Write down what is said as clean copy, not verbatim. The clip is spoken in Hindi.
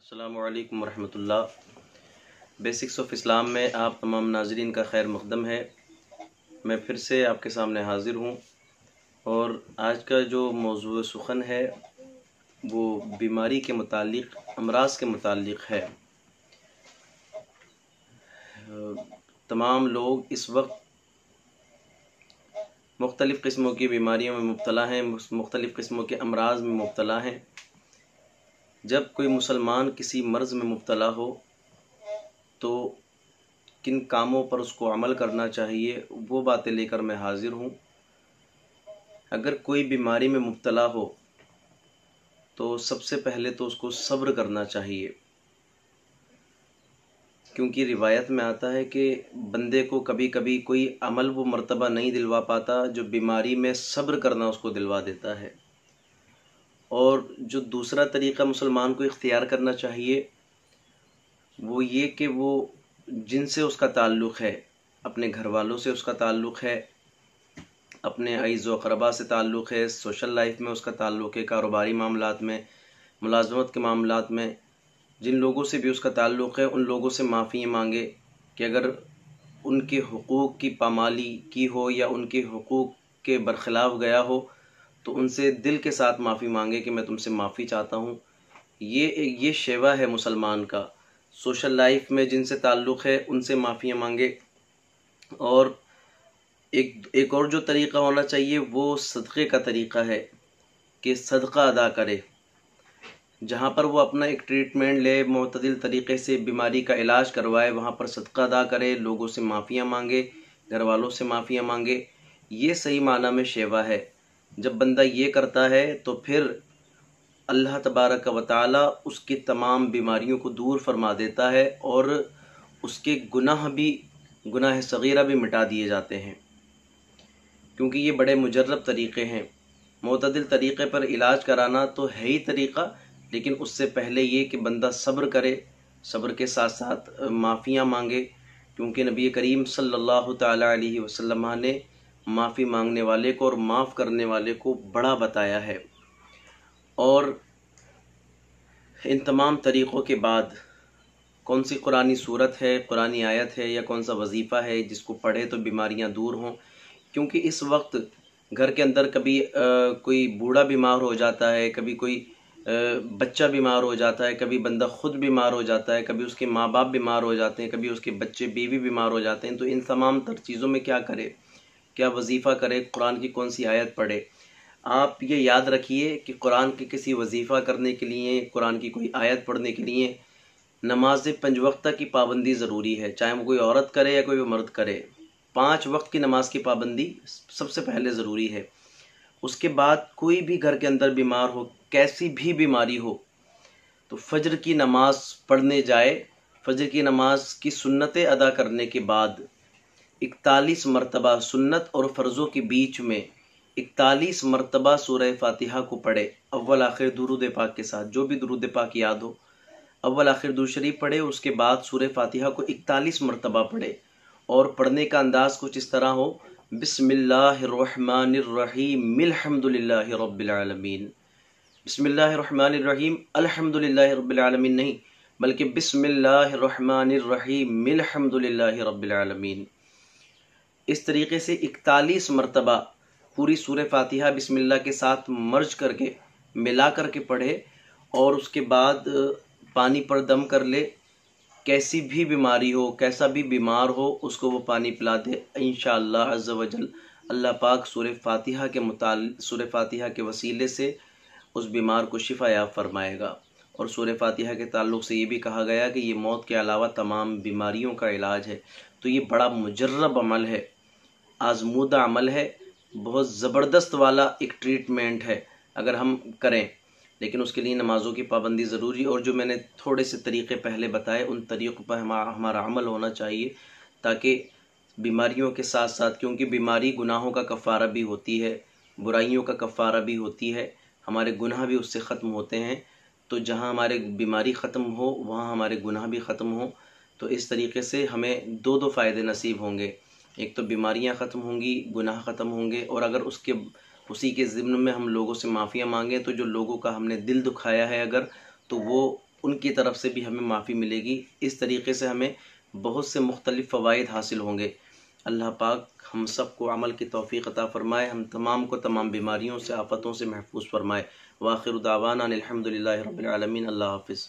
अस्सलामु अलैकुम वरहमतुल्लाह। बेसिक्स ऑफ इस्लाम में आप तमाम नाज़रीन का खैर मक़दम है। मैं फिर से आपके सामने हाज़िर हूँ और आज का जो मौज़ू सुख़न है वो बीमारी के मुतालिक, अमराज़ के मुतालिक है। तमाम लोग इस वक्त मुख्तलिफ़ किस्मों की बीमारियों में मुब्तला हैं, मुख्तलिफ़ किस्मों के अमराज़ में मुब्तला हैं। जब कोई मुसलमान किसी मर्ज़ में मुब्तला हो तो किन कामों पर उसको अमल करना चाहिए, वो बातें लेकर मैं हाज़िर हूँ। अगर कोई बीमारी में मुब्तला हो तो सबसे पहले तो उसको सब्र करना चाहिए, क्योंकि रिवायत में आता है कि बंदे को कभी कभी कोई अमल वो मर्तबा नहीं दिलवा पाता जो बीमारी में सब्र करना उसको दिलवा देता है। और जो दूसरा तरीक़ा मुसलमान को इख्तियार करना चाहिए वो ये कि वो जिनसे उसका ताल्लुक़ है, अपने घर वालों से उसका ताल्लुक़ है, अपने अईज़ व अक़रबा से ताल्लुक़ है, सोशल लाइफ में उसका ताल्लुक़ है, कारोबारी मामलात में, मुलाज़मत के मामलात में, जिन लोगों से भी उसका ताल्लुक़ है उन लोगों से माफ़ी मांगे कि अगर उनके हुकूक़ की पामाली की हो या उनके हुकूक़ के बरख़िलाफ़ गया हो तो उनसे दिल के साथ माफ़ी मांगे कि मैं तुमसे माफ़ी चाहता हूँ। ये शेवा है मुसलमान का। सोशल लाइफ में जिनसे ताल्लुक़ है उनसे माफ़ियाँ मांगे। और एक और जो तरीक़ा होना चाहिए वो सदक़े का तरीक़ा है कि सदक़ा अदा करे। जहाँ पर वो अपना एक ट्रीटमेंट ले, मुतदिल तरीक़े से बीमारी का इलाज करवाए, वहाँ पर सदक़ा अदा करे, लोगों से माफ़ियाँ मांगे, घर वालों से माफ़ियाँ मांगे। ये सही माना में शेवा है। जब बंदा ये करता है तो फिर अल्लाह तबारक व तआला उसकी तमाम बीमारियों को दूर फरमा देता है और उसके गुनाह सगीरा भी मिटा दिए जाते हैं, क्योंकि ये बड़े मुजर्रब तरीक़े हैं। मुतदिल तरीक़े पर इलाज कराना तो है ही तरीक़ा, लेकिन उससे पहले ये कि बंदा सब्र करे, सब्र के साथ साथ माफ़ियाँ मांगे, क्योंकि नबी करीम सल्लल्लाहु तआला अलैहि वसल्लम ने माफ़ी मांगने वाले को और माफ़ करने वाले को बड़ा बताया है। और इन तमाम तरीक़ों के बाद कौन सी कुरानी सूरत है, कुरानी आयत है या कौन सा वजीफ़ा है जिसको पढ़े तो बीमारियां दूर हों। क्योंकि इस वक्त घर के अंदर कभी कोई बूढ़ा बीमार हो जाता है, कभी कोई बच्चा बीमार हो जाता है, कभी बंदा खुद बीमार हो जाता है, कभी उसके माँ बाप बीमार हो जाते हैं, कभी उसके बच्चे बीवी बीमार हो जाते हैं। तो इन तमाम तर चीज़ों में क्या करे, क्या वजीफ़ा करे, कुरान की कौन सी आयत पढ़े। आप ये याद रखिए कि कुरान के किसी वजीफ़ा करने के लिए, कुरान की कोई आयत पढ़ने के लिए नमाज 5 वक्त की पाबंदी ज़रूरी है, चाहे वो कोई औरत करे या कोई मर्द करे। 5 वक्त की नमाज की पाबंदी सबसे पहले ज़रूरी है। उसके बाद कोई भी घर के अंदर बीमार हो, कैसी भी बीमारी हो, तो फजर की नमाज पढ़ने जाए। फजर की नमाज की सुन्नतें अदा करने के बाद 41 मरतबा, सुन्नत और फ़र्ज़ों के बीच में 41 मरतबा सूरह फातिहा को पढ़े, अव्वल आखिर दुरूद पाक के साथ। जो भी दुरूद पाक याद हो, अव्वल आखिर दुरूद शरीफ पढ़े, उसके बाद सूरह फातिहा को 41 मरतबा पढ़े। और पढ़ने का अंदाज़ कुछ इस तरह हो, बिस्मिल्लाहिर्रहमानिर्रहीम अल्हम्दुलिल्लाहि रब्बिल आलमीन। बिस्मिल्लाहिर्रहमानिर्रहीम अल्हम्दुलिल्लाहि रब्बिल आलमीन नहीं, बल्कि बिस्मिल्लाहिर्रहमानिर्रहीम अल्हम्दुलिल्लाहि रब्बिल आलमीन। इस तरीके से 41 मरतबा पूरी सूरह फातिहा बिस्मिल्लाह के साथ मर्ज करके, मिला करके पढ़े। और उसके बाद पानी पर दम कर ले। कैसी भी बीमारी हो, कैसा भी बीमार हो, उसको वो पानी पिला दे। इंशाअल्लाह अज़्ज़ व जल अल्लाह पाक सूरह फातिहा के वसीले से उस बीमार को शिफा याब फरमाएगा। और सूरह फातिहा के ताल्लुक़ से ये भी कहा गया कि ये मौत के अलावा तमाम बीमारियों का इलाज है। तो ये बड़ा मुजर्रब अमल है, आज़मूदा अमल है, बहुत ज़बरदस्त वाला एक ट्रीटमेंट है अगर हम करें। लेकिन उसके लिए नमाज़ों की पाबंदी ज़रूरी। और जो मैंने थोड़े से तरीक़े पहले बताए, उन तरीक़ों पर हमारा अमल होना चाहिए, ताकि बीमारियों के साथ साथ, क्योंकि बीमारी गुनाहों का कफ़ारा भी होती है, बुराइयों का कफ़ारा भी होती है, हमारे गुनाह भी उससे ख़त्म होते हैं। तो जहाँ हमारे बीमारी ख़त्म हो वहाँ हमारे गुनाह भी ख़त्म हो। तो इस तरीके से हमें दो फ़ायदे नसीब होंगे। एक तो बीमारियाँ ख़त्म होंगी, गुनाह ख़त्म होंगे, और अगर उसी के ज़िम्न में हम लोगों से माफ़ियाँ मांगें तो जो लोगों का हमने दिल दुखाया है अगर, तो वो उनकी तरफ से भी हमें माफ़ी मिलेगी। इस तरीके से हमें बहुत से मुख्तलिफ़ फ़वाइद हासिल होंगे। अल्लाह पाक हम सब को अमल की तौफ़ीक़ अता फ़रमाए, हम तमाम को तमाम बीमारियों से, आफ़तों से महफूज फ़रमाए। व आखिर दावाना अनिल हम्दुलिल्लाहि रब्बिल आलमीन। अल्लाह हाफ़िज़।